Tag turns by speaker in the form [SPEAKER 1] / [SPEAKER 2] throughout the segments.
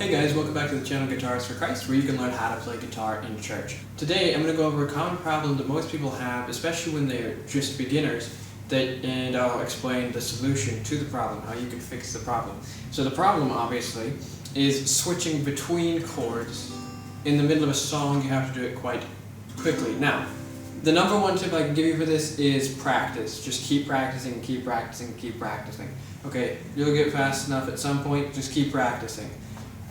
[SPEAKER 1] Hey guys, welcome back to the channel Guitars for Christ, where you can learn how to play guitar in church. Today I'm going to go over a common problem that most people have, especially when they're just beginners, and I'll explain the solution to the problem, how you can fix the problem. So the problem, obviously, is switching between chords. In the middle of a song, you have to do it quite quickly. Now, the number one tip I can give you for this is practice. Just keep practicing, keep practicing, keep practicing. Okay, you'll get fast enough at some point, just keep practicing.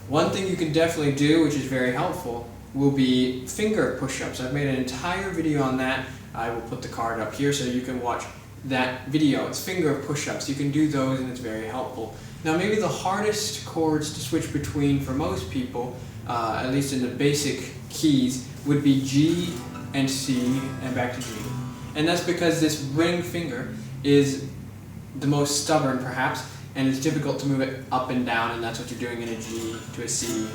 [SPEAKER 1] One thing you can definitely do, which is very helpful, will be finger push-ups. I've made an entire video on that. I will put the card up here so you can watch that video. It's finger push-ups. You can do those and it's very helpful. Now maybe the hardest chords to switch between for most people, at least in the basic keys, would be G and C and back to G. And that's because this ring finger is the most stubborn perhaps, and it's difficult to move it up and down, and that's what you're doing in a G to a C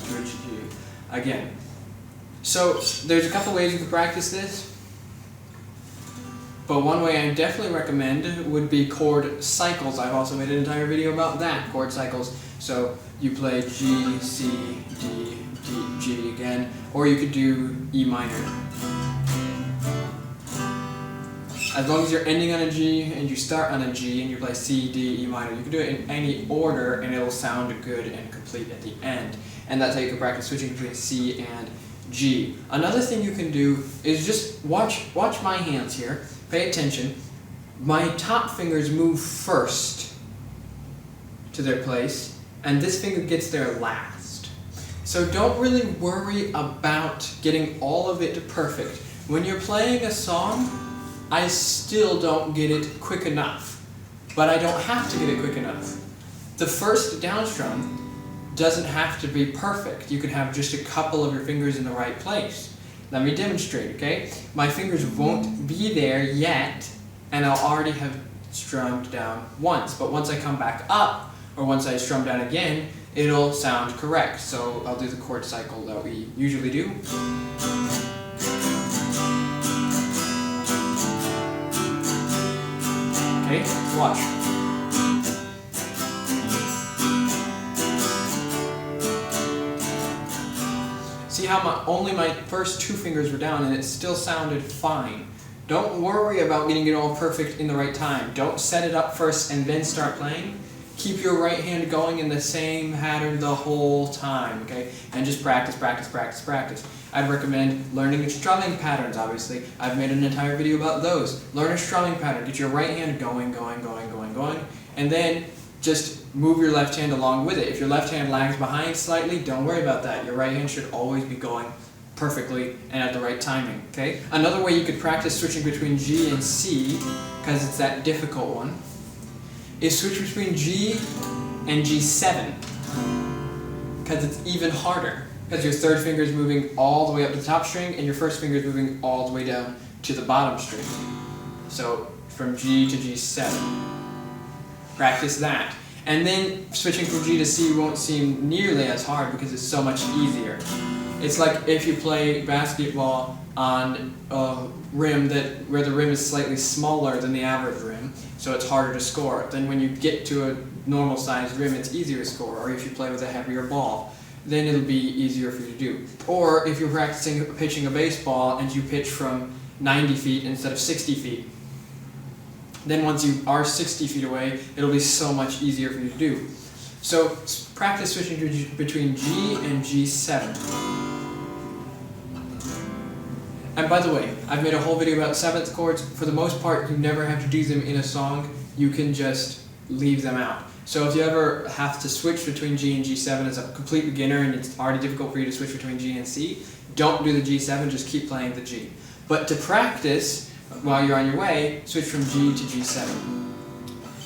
[SPEAKER 1] to a G again. So there's a couple ways you can practice this, but one way I definitely recommend would be chord cycles. I've also made an entire video about that, chord cycles. So you play G, C, D, D, G again, or you could do E minor. As long as you're ending on a G and you start on a G and you play C, D, E minor, you can do it in any order and it'll sound good and complete at the end. And that's how you can practice switching between C and G. Another thing you can do is just watch my hands here. Pay attention. My top fingers move first to their place, and this finger gets there last. So don't really worry about getting all of it perfect. When you're playing a song, I still don't get it quick enough, but I don't have to get it quick enough. The first down strum doesn't have to be perfect. You can have just a couple of your fingers in the right place. Let me demonstrate, okay? My fingers won't be there yet, and I'll already have strummed down once, but once I come back up, or once I strum down again, it'll sound correct. So I'll do the chord cycle that we usually do. Okay, watch. See how only my first two fingers were down and it still sounded fine. Don't worry about getting it all perfect in the right time. Don't set it up first and then start playing. Keep your right hand going in the same pattern the whole time, okay? And just practice, practice, practice, practice. I'd recommend learning strumming patterns, obviously. I've made an entire video about those. Learn a strumming pattern. Get your right hand going, going, going, going, going, and then just move your left hand along with it. If your left hand lags behind slightly, don't worry about that. Your right hand should always be going perfectly and at the right timing, okay? Another way you could practice switching between G and C, because it's that difficult one, is switch between G and G7, because it's even harder, because your third finger is moving all the way up to the top string and your first finger is moving all the way down to the bottom string. So from G to G7. Practice that. And then switching from G to C won't seem nearly as hard because it's so much easier. It's like if you play basketball on a rim where the rim is slightly smaller than the average rim, so it's harder to score. Then when you get to a normal sized rim, it's easier to score. Or if you play with a heavier ball, then it'll be easier for you to do. Or if you're practicing pitching a baseball and you pitch from 90 feet instead of 60 feet, then once you are 60 feet away, it'll be so much easier for you to do. So practice switching between G and G7. And by the way, I've made a whole video about seventh chords. For the most part, you never have to do them in a song. You can just leave them out. So if you ever have to switch between G and G7 as a complete beginner and it's already difficult for you to switch between G and C, don't do the G7, just keep playing the G. But to practice, while you're on your way, switch from G to G7.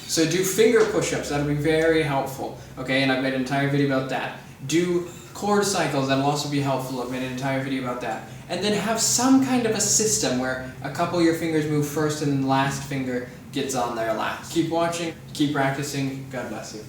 [SPEAKER 1] So do finger push-ups, that'll be very helpful. Okay, and I've made an entire video about that. Do chord cycles, that'll also be helpful. I've made an entire video about that. And then have some kind of a system where a couple of your fingers move first and then the last finger gets on there last. Keep watching, keep practicing. God bless you.